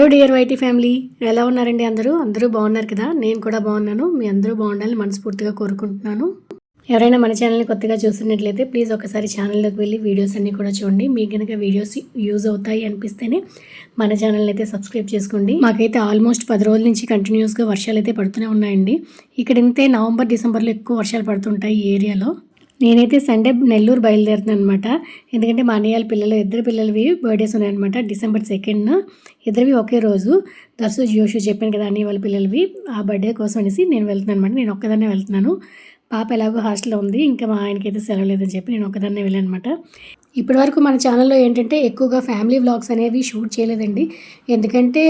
Hello dear YT family, ఎలా ఉన్నారండి? అందరూ బాగున్నారు కదా? నేను కూడా బాగున్నాను. మీ అందరూ బాగుండాలని మనస్ఫూర్తిగా కోరుకుంటున్నాను. ఎవరైనా మన ఛానల్ని కొత్తగా చూస్తున్నట్లయితే ప్లీజ్ ఒకసారి ఛానల్లోకి వెళ్ళి వీడియోస్ అన్నీ కూడా చూడండి. మీకు కనుక వీడియోస్ యూజ్ అవుతాయి అనిపిస్తేనే మన ఛానల్ అయితే సబ్స్క్రైబ్ చేసుకోండి. మాకైతే ఆల్మోస్ట్ 10 రోజుల నుంచి కంటిన్యూస్గా వర్షాలు అయితే పడుతూనే ఉన్నాయండి. ఇక్కడ ఇంతే నవంబర్ డిసెంబర్లో ఎక్కువ వర్షాలు పడుతుంటాయి ఈ ఏరియాలో. నేనైతే సండే నెల్లూరు బయలుదేరుతాను అనమాట. ఎందుకంటే మా అన్నయ్య పిల్లలు ఇద్దరు పిల్లలవి బర్త్డేస్ ఉన్నాయన్నమాట. డిసెంబర్ 2న ఇద్దరివి ఒకే రోజు. దర్శు జోషు చెప్పాను కదా అన్నయ్య వాళ్ళ పిల్లలవి. ఆ బర్త్డే కోసం అనేసి నేను వెళ్తున్నాను అనమాట. నేను ఒక్కదాన్నే వెళ్తున్నాను. పాప ఎలాగో హాస్టల్లో ఉంది. ఇంకా మా ఆయనకైతే సెలవు లేదని చెప్పి నేను ఒక్కదాన్నే వెళ్ళాను అనమాట. ఇప్పటి వరకు మన ఛానల్లో ఏంటంటే ఎక్కువగా ఫ్యామిలీ వ్లాగ్స్ అనేవి షూట్ చేయలేదండి. ఎందుకంటే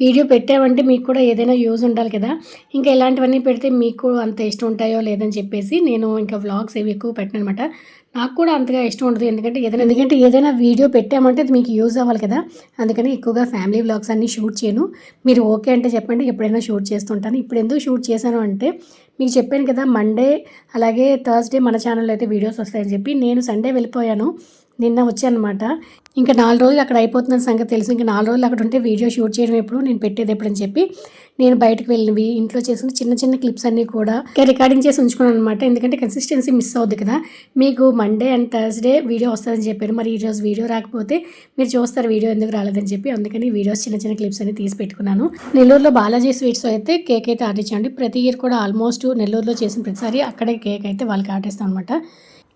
వీడియో పెట్టామంటే మీకు కూడా ఏదైనా యూజ్ ఉండాలి కదా. ఇంకా ఇలాంటివన్నీ పెడితే మీకు అంత ఇష్టం ఉంటాయో లేదని చెప్పేసి నేను ఇంకా వ్లాగ్స్ ఏవి ఎక్కువ పెట్టను అనమాట. నాకు కూడా అంతగా ఇష్టం ఉండదు. ఎందుకంటే ఏదైనా వీడియో పెట్టామంటే అది మీకు యూజ్ అవ్వాలి కదా. అందుకని ఎక్కువగా ఫ్యామిలీ వ్లాగ్స్ అన్నీ షూట్ చేయను. మీరు ఓకే అంటే చెప్పండి, ఎప్పుడైనా షూట్ చేస్తుంటాను. ఇప్పుడు ఎందుకు షూట్ చేశాను అంటే మీకు చెప్పాను కదా, మండే అలాగే థర్స్డే మన ఛానల్లో అయితే వీడియోస్ వస్తాయని చెప్పి నేను సండే వెళ్ళిపోయాను. నిన్న వచ్చానమాట. ఇంకా 4 రోజులు అక్కడ అయిపోతున్న సంగతి తెలుసు. ఇంకా 4 రోజులు అక్కడ ఉంటే వీడియో షూట్ చేయడం ఎప్పుడు, నేను పెట్టేది ఎప్పుడని చెప్పి నేను బయటకు వెళ్ళినవి ఇంట్లో చేసిన చిన్న చిన్న క్లిప్స్ అన్నీ కూడా రికార్డింగ్ చేసి ఉంచుకున్నాను అనమాట. ఎందుకంటే కన్సిస్టెన్సీ మిస్ అవుద్ది కదా. మీకు మండే అండ్ థర్స్డే వీడియో వస్తుందని చెప్పారు. మరి ఈరోజు వీడియో రాకపోతే మీరు చూస్తారు వీడియో ఎందుకు రాలేదని చెప్పి. అందుకని వీడియోస్ చిన్న చిన్న క్లిప్స్ అన్ని తీసి పెట్టుకున్నాను. నెల్లూరులో బాలాజీ స్వీట్స్ అయితే కేక్ అయితే ఆర్డర్ ఇచ్చామండి. ప్రతి ఇయర్ కూడా ఆల్మోస్ట్ నెల్లూరులో చేసిన ప్రతిసారి అక్కడే కేక్ అయితే వాళ్ళకి ఆర్డర్ ఇస్తాం అనమాట.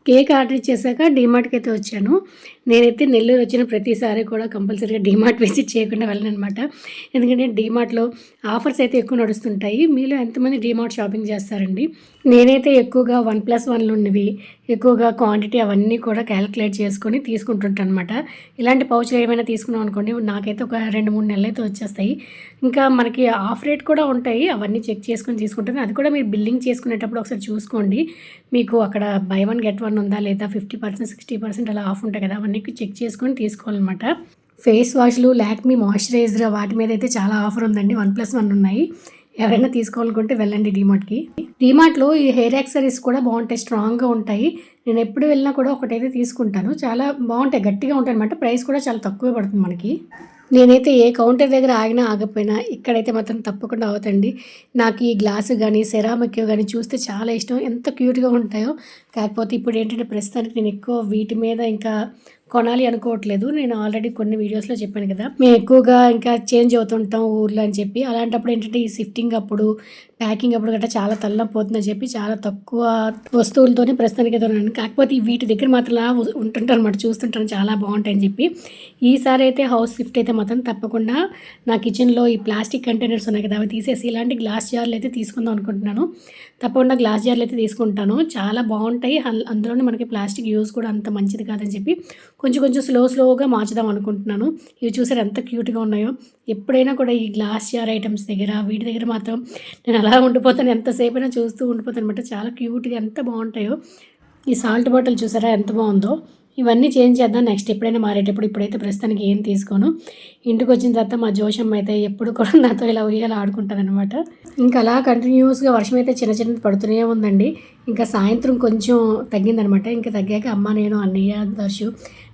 కేక్ ఆర్డర్ చేశాక డీమార్ట్కి అయితే వచ్చాను. నేనైతే నెల్లూరు వచ్చిన ప్రతిసారి కూడా కంపల్సరీగా డీమార్ట్ విజిట్ చేయకుండా వెళ్ళను అనమాట. ఎందుకంటే డీమార్ట్లో ఆఫర్స్ అయితే ఎక్కువ నడుస్తుంటాయి. మీలో ఎంతమంది డీమార్ట్ షాపింగ్ చేస్తారండి? నేనైతే ఎక్కువగా 1+1 ఉన్నవి ఎక్కువగా క్వాంటిటీ అవన్నీ కూడా క్యాలిక్యులేట్ చేసుకొని తీసుకుంటుంటాను అనమాట. ఇలాంటి పౌచ్లు ఏమైనా తీసుకున్నాం అనుకోండి, నాకైతే ఒక 2-3 నెలలు అయితే వచ్చేస్తాయి. ఇంకా మనకి ఆఫ్ రేట్ కూడా ఉంటాయి. అవన్నీ చెక్ చేసుకొని తీసుకుంటాను. అది కూడా మీరు బిల్లింగ్ చేసుకునేటప్పుడు ఒకసారి చూసుకోండి. మీకు అక్కడ బై 1 గెట్ 1 ఉందా లేదా 50%, 60% అలా ఆఫ్ ఉంటాయి కదా. అవన్నీ చెక్ చేసుకొని తీసుకోవాలన్నమాట. ఫేస్ వాష్లు, లాక్మీ మాయిశ్చరైజర్ వాటి మీద అయితే చాలా ఆఫర్ ఉందండి. 1+1 ఉన్నాయి. ఎవరైనా తీసుకోవాలనుకుంటే వెళ్ళండి డీమార్ట్కి. డీమార్ట్లో ఈ హెయిర్ యాక్సరీస్ కూడా బాగుంటాయి, స్ట్రాంగ్గా ఉంటాయి. నేను ఎప్పుడు వెళ్ళినా కూడా ఒకటైతే తీసుకుంటాను. చాలా బాగుంటాయి, గట్టిగా ఉంటాయి అనమాట. ప్రైస్ కూడా చాలా తక్కువే పడుతుంది మనకి. నేనైతే ఏ కౌంటర్ దగ్గర ఆగినా ఆగకపోయినా ఇక్కడైతే మాత్రం తప్పకుండా అవుతండి. నాకు ఈ గ్లాసు కానీ సెరామిక్ కానీ చూస్తే చాలా ఇష్టం. ఎంత క్యూట్గా ఉంటాయో. కాకపోతే ఇప్పుడు ఏంటంటే ప్రస్తుతానికి నేను ఎక్కువ వీటి మీద ఇంకా కొనాలి అనుకోవట్లేదు. నేను ఆల్రెడీ కొన్ని వీడియోస్లో చెప్పాను కదా, మేము ఎక్కువగా ఇంకా చేంజ్ అవుతుంటాం ఊర్లో అని చెప్పి. అలాంటప్పుడు ఏంటంటే ఈ షిఫ్టింగ్ అప్పుడు, ప్యాకింగ్ అప్పుడు గట్రా చాలా తలనొప్పిపోతుందని చెప్పి చాలా తక్కువ వస్తువులతోనే ప్రస్తుతానికి అయితే ఉన్నాను. కాకపోతే వీటి దగ్గర మాత్రం ఉంటుంటాను అనమాట, చూస్తుంటాను చాలా బాగుంటాయని చెప్పి. ఈసారి అయితే హౌస్ షిఫ్ట్ అయితే మాత్రం తప్పకుండా నా కిచెన్లో ఈ ప్లాస్టిక్ కంటైనర్స్ ఉన్నాయి కదా, అవి తీసేసి ఇలాంటి గ్లాస్ జార్లు అయితే తీసుకుందాం అనుకుంటున్నాను. తప్పకుండా గ్లాస్ జార్లు అయితే తీసుకుంటాను. చాలా బాగుంటాయి. అందులోనే మనకి ప్లాస్టిక్ యూజ్ కూడా అంత మంచిది కాదని చెప్పి కొంచెం స్లోగా మార్చుదాం అనుకుంటున్నాను. ఇవి చూసారు ఎంత క్యూట్గా ఉన్నాయో. ఎప్పుడైనా కూడా ఈ గ్లాస్ జార్ ఐటమ్స్ దగ్గర వీటి దగ్గర మాత్రం నేను అలా ఉండిపోతాను, ఎంతసేపు అయినా చూస్తూ ఉండిపోతాను అనమాట. చాలా క్యూట్గా ఎంత బాగుంటాయో. ఈ సాల్ట్ బాటిల్ చూసారా ఎంత బాగుందో. ఇవన్నీ చేంజ్ చేద్దాం నెక్స్ట్ ఎప్పుడైనా మారేటప్పుడు. ఇప్పుడైతే ప్రస్తుతానికి ఏం తీసుకోను. ఇంటికి వచ్చిన తర్వాత మా జోషమ్మ అయితే ఎప్పుడు కూడా నాతో ఇలా ఉయ్యాలా ఆడుకుంటుంది అనమాట. ఇంకా అలా కంటిన్యూస్గా వర్షం అయితే చిన్న పడుతూనే ఉందండి. ఇంకా సాయంత్రం కొంచెం తగ్గిందనమాట. ఇంకా తగ్గాక అమ్మ, నేను, అన్నయ్య, దర్శు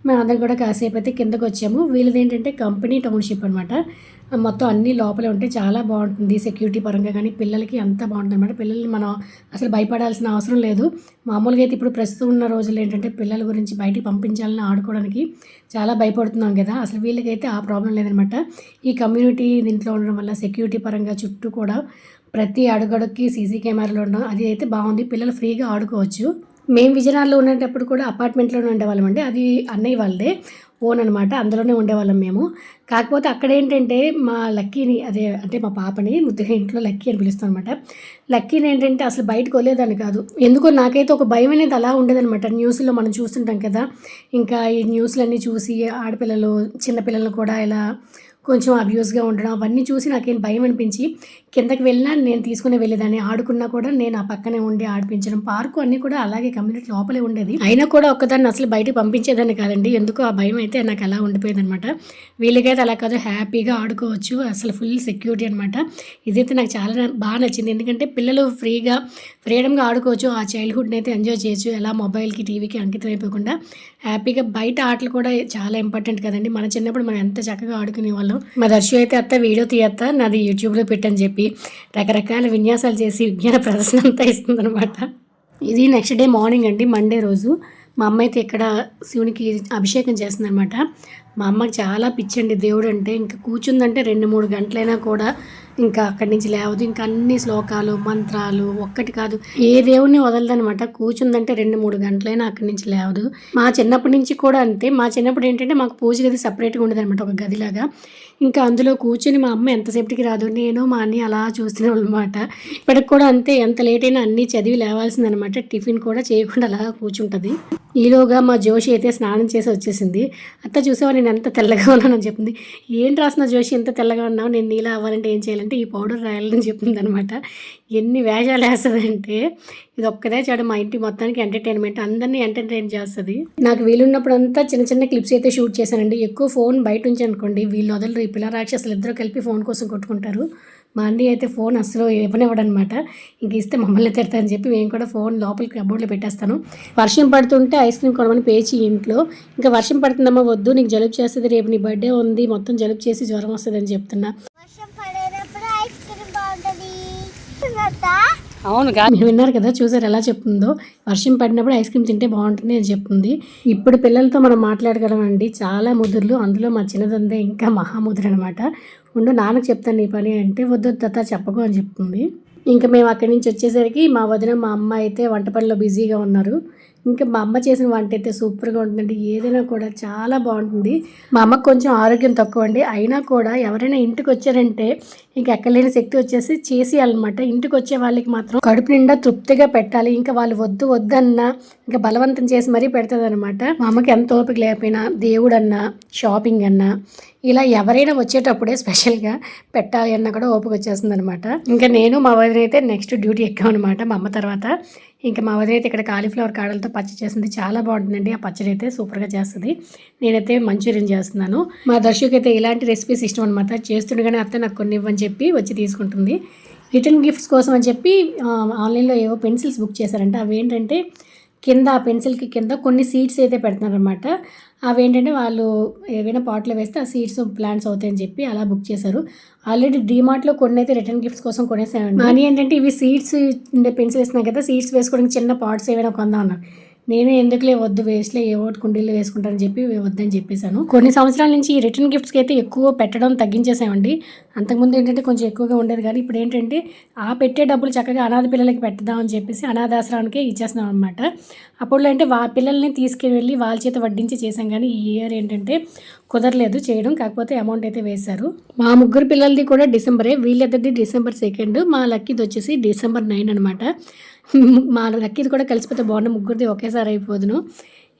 మేమందరం కూడా కాసేపు అయితే కిందకు వచ్చాము. వీళ్ళది ఏంటంటే కంపెనీ టౌన్షిప్ అనమాట. మొత్తం అన్నీ లోపలే ఉంటే చాలా బాగుంటుంది. సెక్యూరిటీ పరంగా కానీ పిల్లలకి అంతా బాగుంటుంది అనమాట. పిల్లల్ని మనం అసలు భయపడాల్సిన అవసరం లేదు. మామూలుగా అయితే ఇప్పుడు ప్రస్తుతం ఉన్న రోజులు ఏంటంటే పిల్లల గురించి బయటికి పంపించాలని ఆడుకోవడానికి చాలా భయపడుతున్నాం కదా. అసలు వీళ్ళకైతే ఆ ప్రాబ్లం లేదనమాట. ఈ కమ్యూనిటీ దీంట్లో ఉండడం వల్ల సెక్యూరిటీ పరంగా చుట్టూ కూడా ప్రతి అడుగడుక్కి సీసీ కెమెరాలు ఉండడం అది అయితే బాగుంది. పిల్లలు ఫ్రీగా ఆడుకోవచ్చు. మేము విజయనగరంలో ఉండేటప్పుడు కూడా అపార్ట్మెంట్లోనే ఉండేవాళ్ళం అండి. అది అన్నయ్య వాళ్ళదే ఓన్ అనమాట. అందులోనే ఉండేవాళ్ళం మేము. కాకపోతే అక్కడ ఏంటంటే మా లక్కీని అంటే మా పాపని ముద్దుగా ఇంట్లో లక్కీ అని పిలుస్తాం అనమాట. లక్కీని ఏంటంటే అసలు బయటకు వదిలేదాన్ని కాదు. ఎందుకో నాకైతే ఒక భయం అనేది అలా ఉండేదనమాట. న్యూస్లో మనం చూస్తుంటాం కదా. ఇంకా ఈ న్యూస్లన్నీ చూసి ఆడపిల్లలు చిన్నపిల్లలు కూడా ఇలా కొంచెం అబ్యూస్గా ఉండడం అవన్నీ చూసి నాకేం భయం అనిపించి కిందకి వెళ్ళినా నేను తీసుకుని వెళ్ళేదాన్ని. ఆడుకున్నా కూడా నేను ఆ పక్కనే ఉండి ఆడిపించడం. పార్కు అన్నీ కూడా అలాగే కమ్యూనిటీ లోపలే ఉండేది. అయినా కూడా ఒక్కదాన్ని అసలు బయటకు పంపించేదాన్ని కాదండి. ఎందుకో ఆ భయం అయితే నాకు అలా ఉండిపోయేది అనమాట. వీళ్ళకైతే అలా కాదు, హ్యాపీగా ఆడుకోవచ్చు. అసలు ఫుల్ సెక్యూరిటీ అనమాట. ఇదైతే నాకు చాలా బాగా నచ్చింది. ఎందుకంటే పిల్లలు ఫ్రీడమ్గా ఆడుకోవచ్చు. ఆ చైల్డ్హుడ్ని అయితే ఎంజాయ్ చేయొచ్చు. ఎలా మొబైల్కి టీవీకి అంకితం అయిపోకుండా హ్యాపీగా. బయట ఆటలు కూడా చాలా ఇంపార్టెంట్ కదండి. మన చిన్నప్పుడు మనం ఎంత చక్కగా ఆడుకునే వాళ్ళం. వాళ్ళం. మా దర్శి అయితే అత్త వీడియో తీయత్త నాది యూట్యూబ్లో పెట్టని చెప్పి రకరకాల విన్యాసాలు చేసి విజ్ఞాన ప్రదర్శన అంతా ఇస్తుందనమాట. ఇది నెక్స్ట్ డే మార్నింగ్ అండి, మండే రోజు. మా అమ్మ అయితే ఇక్కడ శివునికి అభిషేకం చేస్తుందనమాట. మా అమ్మకి చాలా పిచ్చండి దేవుడు అంటే. ఇంకా కూర్చుందంటే 2-3 గంటలైనా కూడా ఇంకా అక్కడి నుంచి లేవదు. ఇంకా అన్ని శ్లోకాలు మంత్రాలు ఒక్కటి కాదు, ఏ దేవుణ్ణి వదలదనమాట. కూర్చుందంటే 2-3 గంటలైనా అక్కడి నుంచి లేవదు. మా చిన్నప్పటి నుంచి కూడా అంతే. మా చిన్నప్పుడు ఏంటంటే మాకు పూజ గది సపరేట్గా ఉండేది అనమాట, ఒక గదిలాగా. ఇంకా అందులో కూర్చొని మా అమ్మ ఎంతసేపటికి రాదు, నేను మా అన్ని అలా చూస్తున్నాం అనమాట. ఇప్పటికి కూడా అంతే, ఎంత లేట్ అయినా అన్నీ చదివి లేవాల్సిందనమాట. టిఫిన్ కూడా చేయకుండా అలా కూర్చుంటుంది. ఈలోగా మా జోషి అయితే స్నానం చేసి వచ్చేసింది. అత్త చూసావా నేను ఎంత తెల్లగా ఉన్నానని చెప్పింది. ఏంటి రాసిన జోషి ఎంత తెల్లగా ఉన్నావు, నేను నీలా అవ్వాలంటే ఏం చేయాలంటే ఈ పౌడర్ రాయాలని చెప్పింది అనమాట. ఎన్ని వేషాలు వేస్తుందంటే ఇది ఒక్కదే చాడు మా ఇంటి మొత్తానికి ఎంటర్టైన్మెంట్, అందరినీ ఎంటర్టైన్ చేస్తుంది. నాకు వీలున్నప్పుడు అంతా చిన్న చిన్న క్లిప్స్ అయితే షూట్ చేశానండి. ఎక్కువ ఫోన్ బయట ఉంచి అనుకోండి వీళ్ళు వదలరు, ఈ పిల్ల రాక్షసులు ఇద్దరు కలిపి ఫోన్ కోసం కొట్టుకుంటారు. మా అన్నీ అయితే ఫోన్ అసలు ఇవ్వనివ్వడనమాట. ఇంక ఇస్తే మమ్మల్ని తిడతారని చెప్పి మేము కూడా ఫోన్ లోపలికి కబోర్డ్లో పెట్టేస్తాను. వర్షం పడుతుంటే ఐస్ క్రీమ్ కొనమని పేచి ఇంట్లో, ఇంకా వర్షం పడుతుందమ్మా వద్దు నీకు జలుబు చేస్తుంది, రేపు నీ బర్త్డే ఉంది మొత్తం జలుబు చేసి జ్వరం వస్తుంది అని చెప్తున్నా. అవును మీరు విన్నారు కదా, చూసారు ఎలా చెప్తుందో. వర్షం పడినప్పుడు ఐస్ క్రీమ్ తింటే బాగుంటుంది అని చెప్తుంది. ఇప్పుడు పిల్లలతో మనం మాట్లాడగలమండి, చాలా ముదురులు. అందులో మా చిన్నదందే ఇంకా మహాముదురు అనమాట. ఉండు నాన్నకు చెప్తాను నీ పని అంటే, వద్దు తాత చెప్పకు అని చెప్తుంది. ఇంకా మేము అక్కడి నుంచి వచ్చేసరికి మా వదిన మా అమ్మ అయితే వంట పనిలో బిజీగా ఉన్నారు. ఇంకా మా అమ్మ చేసిన వంట అయితే సూపర్గా ఉంటుందండి. ఏదైనా కూడా చాలా బాగుంటుంది. మా అమ్మకు కొంచెం ఆరోగ్యం తక్కువ అండి, అయినా కూడా ఎవరైనా ఇంటికి వచ్చారంటే ఇంకా ఎక్కలేని శక్తి వచ్చేసి చేసేయాలన్నమాట. ఇంటికి వచ్చే వాళ్ళకి మాత్రం కడుపు నిండా తృప్తిగా పెట్టాలి. ఇంకా వాళ్ళు వద్దు వద్దన్నా ఇంకా బలవంతం చేసి మరీ పెడుతుంది అనమాట. మా అమ్మకి ఎంత ఓపిక లేకపోయినా దేవుడు అన్నా షాపింగ్ అన్నా ఇలా ఎవరైనా వచ్చేటప్పుడే స్పెషల్గా పెట్టాలి అన్న కూడా ఓపిక వచ్చేస్తుంది అనమాట. ఇంకా నేను మా వదిన అయితే నెక్స్ట్ డ్యూటీ ఎక్కామన్నమాట మా అమ్మ తర్వాత. ఇంకా మా వదిన అయితే ఇక్కడ కాలీఫ్లవర్ కాడలతో పచ్చడి చేస్తుంది, చాలా బాగుంటుందండి. ఆ పచ్చడి అయితే సూపర్గా చేస్తుంది. నేనైతే మంచూరియన్ చేస్తున్నాను. మా దర్శకు అయితే ఇలాంటి రెసిపీస్ ఇష్టం అనమాట. చేస్తుండగానే అత్త నాకు కొన్ని ఇవ్వని చెప్పి వచ్చి తీసుకుంటుంది. రిటర్న్ గిఫ్ట్స్ కోసం అని చెప్పి ఆన్లైన్లో ఏవో పెన్సిల్స్ బుక్ చేశారంట. అవి ఏంటంటే కింద ఆ పెన్సిల్కి కింద కొన్ని సీడ్స్ అయితే పెడుతున్నారనమాట. అవి ఏంటంటే వాళ్ళు ఏవైనా పాట్లో వేస్తే ఆ సీడ్స్ ప్లాంట్స్ అవుతాయని చెప్పి అలా బుక్ చేశారు. ఆల్రెడీ డీమార్ట్లో కొన్ని అయితే రిటర్న్ గిఫ్ట్స్ కోసం కొనేసామండి. అని ఏంటంటే ఇవి సీడ్స్ పెన్సిల్ వేస్తున్నాయి కదా, సీడ్స్ వేసుకోవడానికి చిన్న పాట్స్ ఏమైనా కొందాం అన్నారు. నేనే ఎందుకులే వద్దు వేస్ట్లే ఏ ఒకటి కుండీలు వేసుకుంటారని చెప్పి వద్దని చెప్పేశాను. కొన్ని సంవత్సరాల నుంచి ఈ రిటర్న్ గిఫ్ట్స్కి అయితే ఎక్కువ పెట్టడం తగ్గించేసామండి. అంతకుముందు ఏంటంటే కొంచెం ఎక్కువగా ఉండేది, కానీ ఇప్పుడు ఏంటంటే ఆ పెట్టే డబ్బులు చక్కగా అనాథ పిల్లలకి పెట్టదామని చెప్పేసి అనాథాశ్రమానికే ఇచ్చేస్తున్నాం అనమాట. అప్పుడు అంటే పిల్లల్ని తీసుకెళ్ళి వాళ్ళ చేత వడ్డించి చేసాం, కానీ ఈ ఇయర్ ఏంటంటే కుదరలేదు చేయడం. కాకపోతే అమౌంట్ అయితే వేశారు. మా ముగ్గురు పిల్లలది కూడా డిసెంబరే, వీళ్ళిద్దరిది December 2, మా లక్కీది వచ్చేసి December 9 అనమాట. మా లక్కీది కూడా కలిసిపోతే బాగుండు, ముగ్గురిది ఒకేసారి అయిపోదును.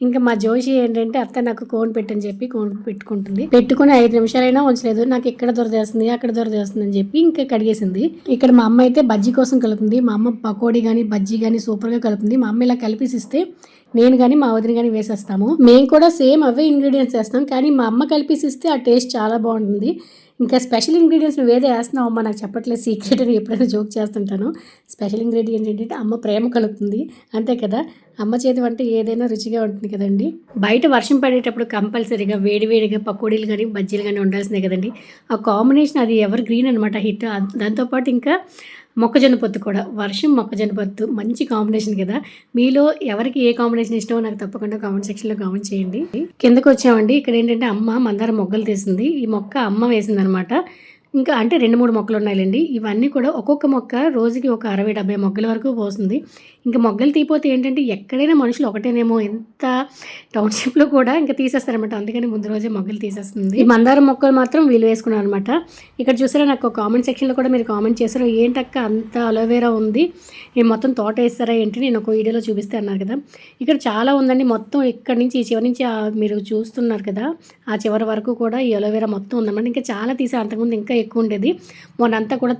ఇంకా మా జోషి ఏంటంటే అత్త నాకు కోన్ పెట్టని చెప్పి కోన్ పెట్టుకుంటుంది. పెట్టుకుని 5 నిమిషాలైనా ఉంచలేదు, నాకు ఇక్కడ దొరదేస్తుంది అక్కడ దొరదేస్తుంది అని చెప్పి ఇంకా కడిగేసింది. ఇక్కడ మా అమ్మ అయితే బజ్జీ కోసం కలుపుతుంది. మా అమ్మ పకోడీ కానీ బజ్జీ కానీ సూపర్గా కలుపుతుంది. మా అమ్మ ఇలా కలిపిసిస్తే నేను కానీ మా వదిన కానీ వేసేస్తాము. మేము కూడా సేమ్ అవే ఇంగ్రీడియంట్స్ వేస్తాం, కానీ మా అమ్మ కలిపిసిస్తే ఆ టేస్ట్ చాలా బాగుంటుంది. ఇంకా స్పెషల్ ఇంగ్రీడియంట్స్ నువ్వు ఏదో వేస్తున్నావు అమ్మ నాకు చెప్పట్లేదు సీక్రెట్ అని ఎప్పుడైనా జోక్ చేస్తుంటాను. స్పెషల్ ఇంగ్రీడియంట్ ఏంటంటే అమ్మ ప్రేమ కలుపుతుంది, అంతే కదా. అమ్మ చేతి వంట ఏదైనా రుచిగా ఉంటుంది కదండి. బయట వర్షం పడేటప్పుడు కంపల్సరీగా వేడివేడిగా పకోడీలు కానీ బజ్జీలు కానీ ఉండాల్సిందే కదండి. ఆ కాంబినేషన్ అది ఎవర్ గ్రీన్ అనమాట, హిట్. దాంతోపాటు ఇంకా మొక్కజొన్న పొత్తు కూడా, వర్షం మొక్కజొన్న పొత్తు మంచి కాంబినేషన్ కదా. మీలో ఎవరికి ఏ కాంబినేషన్ ఇష్టమో నాకు తప్పకుండా కామెంట్ సెక్షన్లో కామెంట్ చేయండి. కిందకు వచ్చామండి. ఇక్కడ ఏంటంటే అమ్మ మందార మొగ్గలు తీసింది. ఈ మొక్క అమ్మ వేసింది అనమాట. ఇంకా అంటే 2-3 మొక్కలు ఉన్నాయిలేండి. ఇవన్నీ కూడా ఒక్కొక్క మొక్క రోజుకి ఒక 60-70 మొగ్గల వరకు పోస్తుంది. ఇంకా మొగ్గలు తీపోతే ఏంటంటే ఎక్కడైనా మనుషులు ఒకటేనేమో, ఎంత టౌన్షిప్లో కూడా ఇంకా తీసేస్తారనమాట. అందుకని ముందు రోజే మొగ్గలు తీసేస్తుంది. ఈ మందారం మొక్కలు మాత్రం వీలు వేసుకున్నారు అనమాట. ఇక్కడ చూసారా, నాకు కామెంట్ సెక్షన్లో కూడా మీరు కామెంట్ చేశారు, ఏంటక్క అంత అలోవేరా ఉంది, నేను మొత్తం తోట వేస్తారా ఏంటి, నేను ఒక వీడియోలో చూపిస్తే అన్నారు కదా. ఇక్కడ చాలా ఉందండి, మొత్తం ఇక్కడ నుంచి ఈ చివరి నుంచి మీరు చూస్తున్నారు కదా, ఆ చివరి వరకు కూడా ఈ అలోవేరా మొత్తం ఉందన్నమాట. ఇంకా చాలా తీసారు, అంతకుముందు ఇంకా ఎక్కువ ఉండేది, మొన్నంతా కూడా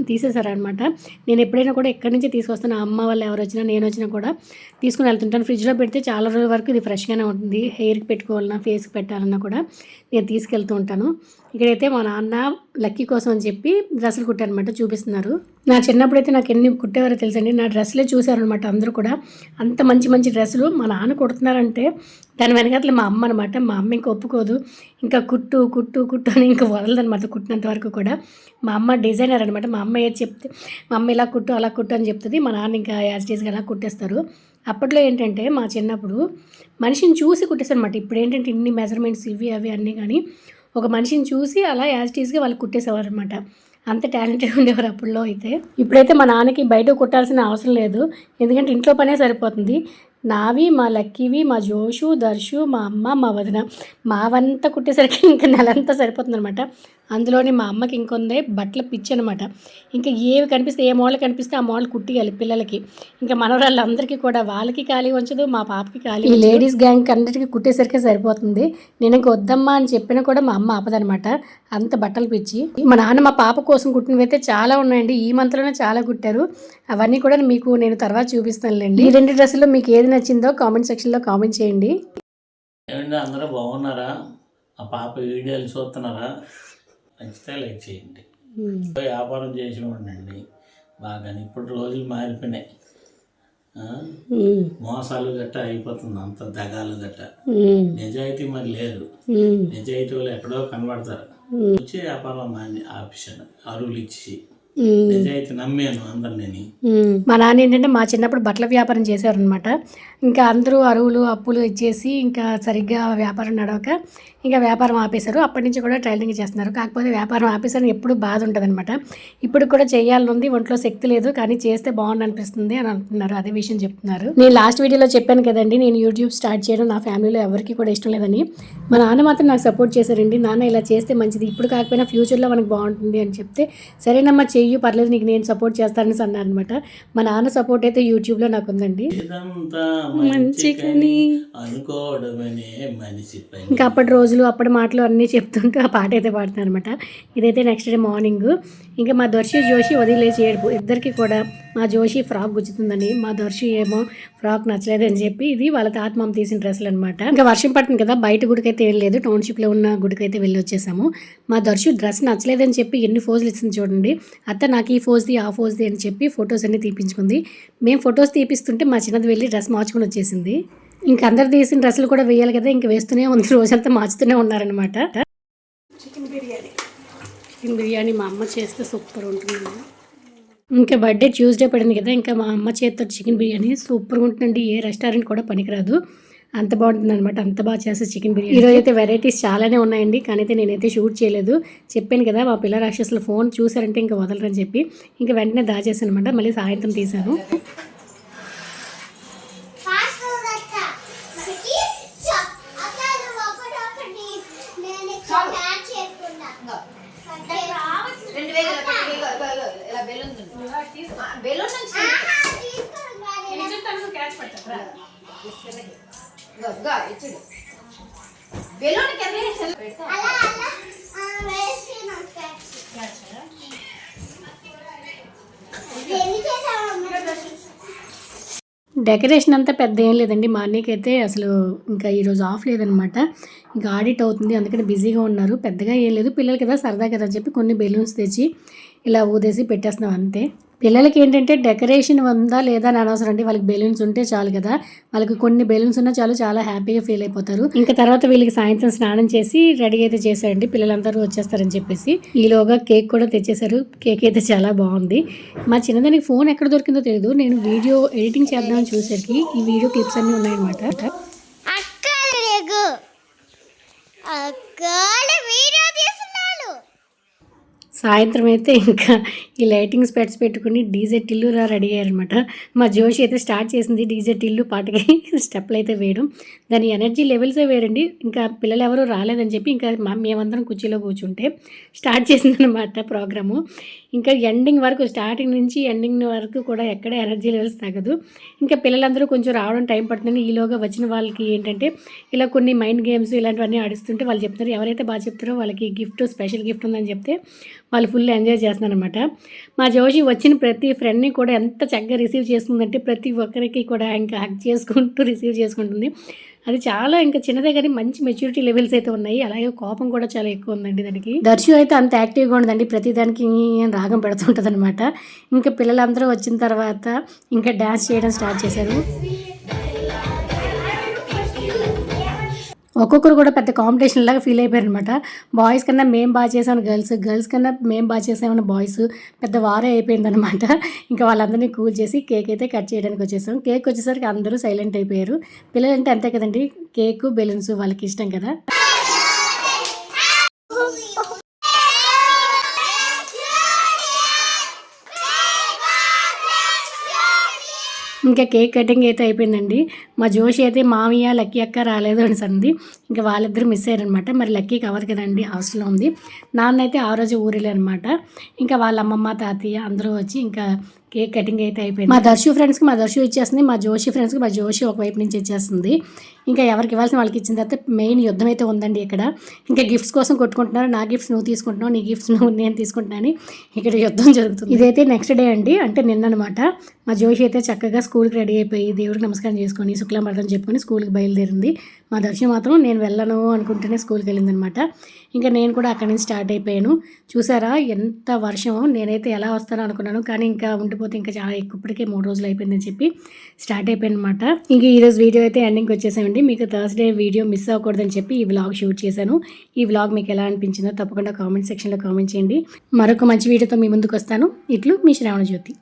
తీసేశారనమాట. నేను ఎప్పుడైనా కూడా ఎక్కడి నుంచి తీసుకొస్తాను, అమ్మ వాళ్ళు ఎవరు వచ్చినా నేను వచ్చినా కూడా తీసుకుని వెళ్తుంటాను. ఫ్రిడ్జ్లో పెడితే చాలా రోజుల వరకు ఇది ఫ్రెష్గానే ఉంటుంది. హెయిర్కి పెట్టుకోవాలన్నా ఫేస్కి పెట్టాలన్నా కూడా నేను తీసుకెళ్తూ ఉంటాను. ఇక్కడైతే మా నాన్న లక్కీ కోసం అని చెప్పి డ్రెస్సులు కుట్టారనమాట, చూపిస్తున్నారు. నా చిన్నప్పుడైతే నాకు ఎన్ని కుట్టేవారో తెలుసండి. నా డ్రెస్సులే చూసారనమాట అందరూ కూడా. అంత మంచి మంచి డ్రెస్సులు మా నాన్న కుడుతున్నారంటే దాని వెనకాతల మా అమ్మ అనమాట. మా అమ్మ ఇంకా ఒప్పుకోదు, ఇంకా కుట్టు కుట్టు కుట్టు అని ఇంకా వదలదనమాట కుట్టినంత వరకు కూడా. మా అమ్మ డిజైనర్ అనమాట. మా అమ్మ ఏది చెప్తే మా అమ్మ ఇలా కుట్టు అలా కుట్టు అని చెప్తుంది, మా నాన్న ఇంకా యాజ్ డీస్గా అలా కుట్టేస్తారు. అప్పట్లో ఏంటంటే మా చిన్నప్పుడు మనిషిని చూసి కుట్టేసారనమాట. ఇప్పుడు ఏంటంటే ఇన్ని మెజర్మెంట్స్ ఇవి అవి అన్నీ, కానీ ఒక మనిషిని చూసి అలా యాజ్ డీస్గా వాళ్ళు కుట్టేసేవారు అనమాట. అంత టాలెంటెడ్ ఉండేవారు అప్పుడులో అయితే. ఇప్పుడైతే మా నాన్నకి బయట కుట్టాల్సిన అవసరం లేదు, ఎందుకంటే ఇంట్లో పనే సరిపోతుంది. నావి, మా లక్కీవి, మా జోషు, దర్శు, మా అమ్మ, మా వదిన, మావంతా కుట్టేసరికి ఇంకా నెలంతా సరిపోతుంది అనమాట. అందులోని మా అమ్మకి ఇంకొందే బట్టల పిచ్చి అనమాట. ఇంకా ఏవి కనిపిస్తే ఏ మోడల్ కనిపిస్తే ఆ మోడల్ కుట్టియాలి పిల్లలకి. ఇంకా మనవరాళ్ళందరికీ కూడా వాళ్ళకి ఖాళీ ఉంచదు, మా పాపకి ఖాళీ. ఈ లేడీస్ గ్యాంగ్ అన్నిటికీ కుట్టేసరికి సరిపోతుంది. నేను ఇంక వద్దమ్మా అని చెప్పినా కూడా మా అమ్మ ఆపదనమాట, అంత బట్టలు పిచ్చి. మా నాన్న మా పాప కోసం కుట్టినవి అయితే చాలా ఉన్నాయండి. ఈ మంత్లోనే చాలా కుట్టారు. అవన్నీ కూడా మీకు నేను తర్వాత చూపిస్తానులేండి. ఈ 2 డ్రెస్సుల్లో మీకు ఏది నచ్చిందో కామెంట్ సెక్షన్లో కామెంట్ చేయండి. ఏమండి అందరూ బాగున్నారా? ఆ పాప వీడియోలు చూస్తున్నారా? నచ్చితే లైక్ చేయండి. వ్యాపారం చేసి ఉండండి బాగా. ఇప్పుడు రోజులు మారిపోయినాయి, మోసాలు గట్ట అయిపోతుంది, అంత దగాలు గట్ట. నిజాయితీ మరి లేదు. నిజాయితీ వాళ్ళు ఎక్కడో కనబడతారు, వచ్చి వ్యాపారం ఆఫీసాను అరువులు ఇచ్చి నిజాయితీ నమ్మాను అందరినీ. మా నాన్న ఏంటంటే మా చిన్నప్పుడు బట్టల వ్యాపారం చేశారనమాట. ఇంకా అందరూ అరువులు అప్పులు ఇచ్చేసి ఇంకా సరిగ్గా వ్యాపారం నడవక ఇంకా వ్యాపారం ఆపేశారు. అప్పటి నుంచి కూడా టైలరింగ్ చేస్తున్నారు. కాకపోతే వ్యాపారం ఆపేసారని ఎప్పుడు బాధ ఉంటుంది అనమాట. ఇప్పుడు కూడా చేయాలనుంది, ఒంట్లో శక్తి లేదు, కానీ చేస్తే బాగుంది అనిపిస్తుంది అని అంటున్నారు. అదే విషయం చెప్తున్నారు. నేను లాస్ట్ వీడియోలో చెప్పాను కదండి, నేను యూట్యూబ్ స్టార్ట్ చేయడం నా ఫ్యామిలీలో ఎవరికి కూడా ఇష్టం లేదని. మా నాన్న మాత్రం నాకు సపోర్ట్ చేశారండి. నాన్న ఇలా చేస్తే మంచిది, ఇప్పుడు కాకపోయినా ఫ్యూచర్లో మనకు బాగుంటుంది అని చెప్తే సరేనమ్మా చెయ్యి పర్లేదు, నీకు నేను సపోర్ట్ చేస్తానని అన్నారు అనమాట. మా నాన్న సపోర్ట్ అయితే యూట్యూబ్లో నాకు ఉందండి. ఇంకా అప్పటి రోజులు అప్పటి మాటలు అన్నీ చెప్తుంటూ ఆ పాట అయితే పాడుతున్నాను అనమాట. ఇదైతే నెక్స్ట్ డే మార్నింగ్. ఇంకా మా దర్శి జోషి వదిలేసి ఏడుపు. ఇద్దరికి కూడా మా జోషి ఫ్రాక్ గుచ్చుతుందని, మా దర్శి ఏమో ఫ్రాక్ నచ్చలేదని చెప్పి ఇది వాళ్ళ తాతమామ తీసిన డ్రెస్సులు అనమాట. ఇంకా వర్షం పడుతుంది కదా, బయట గుడికి అయితే వెళ్ళలేదు, టౌన్షిప్లో ఉన్న గుడికి అయితే వెళ్ళి వచ్చేసాము. మా దర్శి డ్రెస్ నచ్చలేదని చెప్పి ఎన్ని ఫోజులు ఇస్తుంది చూడండి. అత్త నాకు ఈ ఫోజ్ది ఆ ఫోజ్ది అని చెప్పి ఫొటోస్ అన్ని తీపించుకుంది. మేము ఫొటోస్ తీపిస్తుంటే మా చిన్నది వెళ్ళి డ్రెస్ మార్చుకొని వచ్చేసింది. ఇంక అందరు తీసిన డ్రెస్సులు కూడా వేయాలి కదా, ఇంక వేస్తూనే ఉంది, రోజంతా మార్చుతూనే ఉన్నారనమాట. చికెన్ బిర్యానీ మా అమ్మ చేస్తే సూపర్ ఉంటుంది. ఇంకా బర్త్డే ట్యూస్డే పడింది కదా, ఇంకా మా అమ్మ చేతితో చికెన్ బిర్యానీ సూపర్గా ఉంటుందండి. ఏ రెస్టారెంట్ కూడా పనికిరాదు, అంత బాగుంటుంది అనమాట. అంత బాగా చేస్తే చికెన్ బిర్యానీ. ఈరోజు అయితే వెరైటీస్ చాలానే ఉన్నాయండి, కానీ అయితే నేనైతే షూట్ చేయలేదు. చెప్పాను కదా మా పిల్ల రాక్షసులు ఫోన్ చూసారంటే ఇంకా వదలరని చెప్పి ఇంకా వెంటనే దాచేసాను అనమాట. మళ్ళీ సాయంత్రం తీశాను. డెకరేషన్ అంతా పెద్ద ఏం లేదండి. మా అన్నయ్యకైతే అసలు ఇంకా ఈరోజు ఆఫ్ లేదనమాట. ఇంకా ఆడిట్ అవుతుంది, అందుకని బిజీగా ఉన్నారు. పెద్దగా ఏం లేదు, పిల్లలు కదా సరదా కదా అని చెప్పి కొన్ని బెలూన్స్ తెచ్చి ఇలా ఊదేసి పెట్టేస్తున్నాం అంతే. పిల్లలకి ఏంటంటే డెకరేషన్ ఉందా లేదా అని అనవసరం అండి, వాళ్ళకి బెలూన్స్ ఉంటే చాలు కదా. వాళ్ళకి కొన్ని బెలూన్స్ ఉన్నా చాలు, చాలా హ్యాపీగా ఫీల్ అయిపోతారు. ఇంకా తర్వాత వీళ్ళకి సాయంత్రం స్నానం చేసి రెడీ అయితే చేశారండి, పిల్లలందరూ వచ్చేస్తారని చెప్పేసి. ఈలోగా కేక్ కూడా తెచ్చేశారు. కేక్ అయితే చాలా బాగుంది. మా చిన్నదానికి ఫోన్ ఎక్కడ దొరికిందో తెలియదు, నేను వీడియో ఎడిటింగ్ చేద్దామని చూసేసరికి ఈ వీడియో క్లిప్స్ అన్నీ ఉన్నాయన్నమాట. సాయంత్రం అయితే ఇంకా ఈ లైటింగ్ స్పెట్స్ పెట్టుకుని డీజే టిల్లు రెడీ అయ్యారనమాట. మా జోషి అయితే స్టార్ట్ చేసింది డీజే టిల్లు పాటకి స్టెప్లు అయితే వేయడం. దాని ఎనర్జీ లెవెల్సే వేరండి. ఇంకా పిల్లలు ఎవరు రాలేదని చెప్పి ఇంకా మేమందరం కుర్చీలో కూర్చుంటే స్టార్ట్ చేసిందనమాట ప్రోగ్రాము. ఇంకా ఎండింగ్ వరకు, స్టార్టింగ్ నుంచి ఎండింగ్ వరకు కూడా ఎక్కడ ఎనర్జీ లెవెల్స్ తగ్గదు. ఇంకా పిల్లలందరూ కొంచెం రావడం టైం పడుతుంది. ఈలోగా వచ్చిన వాళ్ళకి ఏంటంటే ఇలా కొన్ని మైండ్ గేమ్స్ ఇలాంటివన్నీ ఆడిస్తుంటే వాళ్ళు చెప్తారు, ఎవరైతే బాగా చెప్తారో వాళ్ళకి గిఫ్ట్, స్పెషల్ గిఫ్ట్ ఉందని చెప్తే వాళ్ళు ఫుల్ ఎంజాయ్ చేస్తున్నారు అనమాట. మా జోషి వచ్చిన ప్రతి ఫ్రెండ్ని కూడా ఎంత చక్కగా రిసీవ్ చేసుకుందంటే ప్రతి ఒక్కరికి కూడా ఇంకా హగ్ చేసుకుంటూ రిసీవ్ చేసుకుంటుంది. అది చాలా ఇంకా చిన్నదే కానీ మంచి మెచ్యూరిటీ లెవెల్స్ అయితే ఉన్నాయి. అలాగే కోపం కూడా చాలా ఎక్కువ ఉందండి దానికి. దర్శు అయితే అంత యాక్టివ్గా ఉండదండి, ప్రతిదానికి రాగం పెడుతుంటుంది అనమాట. ఇంకా పిల్లలందరూ వచ్చిన తర్వాత ఇంకా డ్యాన్స్ చేయడం స్టార్ట్ చేశారు. ఒక్కొక్కరు కూడా పెద్ద కాంపిటీషన్ లాగా ఫీల్ అయిపోయారు అనమాట. బాయ్స్ కన్నా మేము బాగా చేసామని గర్ల్స్ కన్నా మేము బాగా చేసామని బాయ్స్ పెద్ద వారే అయిపోయిందనమాట. ఇంకా వాళ్ళందరినీ కూల్ చేసి కేక్ అయితే కట్ చేయడానికి వచ్చేసాం. కేక్ వచ్చేసరికి అందరూ సైలెంట్ అయిపోయారు. పిల్లలంటే అంతే కదండి, కేక్ బెలూన్స్ వాళ్ళకి ఇష్టం కదా. ఇంకా కేక్ కటింగ్ అయితే అయిపోయిందండి. మా జోషి అయితే మామయ్య లక్కీ అక్క రాలేదు అని అంది. ఇంకా వాళ్ళిద్దరు మిస్ అయ్యారనమాట. మరి లక్కీకి అవ్వదు కదండి, హాస్టల్లో ఉంది. నాన్న అయితే ఆ రోజు ఊరిలనమాట. ఇంకా వాళ్ళ అమ్మమ్మ తాతయ్య అందరూ వచ్చి ఇంకా కేక్ కటింగ్ అయితే అయిపోయింది. మా దర్శు ఫ్రెండ్స్కి మా దర్శు ఇచ్చేస్తుంది, మా జోషి ఫ్రెండ్స్కి మా జోషి ఒకవైపు నుంచి ఇచ్చేస్తుంది. ఇంకా ఎవరికి ఇవ్వాల్సిన వాళ్ళకి ఇచ్చిన తర్వాత మెయిన్ యుద్ధం అయితే ఉందండి ఇక్కడ. ఇంకా గిఫ్ట్స్ కోసం కొట్టుకుంటున్నారు. నా గిఫ్ట్స్ నువ్వు తీసుకుంటున్నావు, నీ గిఫ్ట్స్ నేను తీసుకుంటున్నాను, ఇక్కడ యుద్ధం జరుగుతుంది. ఇదైతే నెక్స్ట్ డే అండి, అంటే నిన్ననమాట. మా జోషి అయితే చక్కగా స్కూల్కి రెడీ అయిపోయి దేవుడికి నమస్కారం చేసుకొని శుక్లాంబరదం చెప్పుకొని స్కూల్కి బయలుదేరింది. మా దర్శి మాత్రం నేను వెళ్ళను అనుకుంటేనే స్కూల్కి వెళ్ళిందనమాట. ఇంకా నేను కూడా అక్కడి నుంచి స్టార్ట్ అయిపోయాను. చూసారా ఎంత వర్షం, నేనైతే ఎలా వస్తానో అనుకున్నాను, కానీ ఇంకా ఉండిపోతే ఇంకా చాలా ఇప్పటికే 3 రోజులు అయిపోయిందని చెప్పి స్టార్ట్ అయిపోయాను అనమాట. ఇంకా ఈరోజు వీడియో అయితే ఎండింగ్కి వచ్చేసామండి. మీకు థర్స్డే వీడియో మిస్ అవ్వకూడదని చెప్పి ఈ వ్లాగ్ షూట్ చేశాను. ఈ వ్లాగ్ మీకు ఎలా అనిపించిందో తప్పకుండా కామెంట్ సెక్షన్లో కామెంట్ చేయండి. మరొక మంచి వీడియోతో మీ ముందుకు వస్తాను. ఇట్లు మీ శ్రావణ జ్యోతి.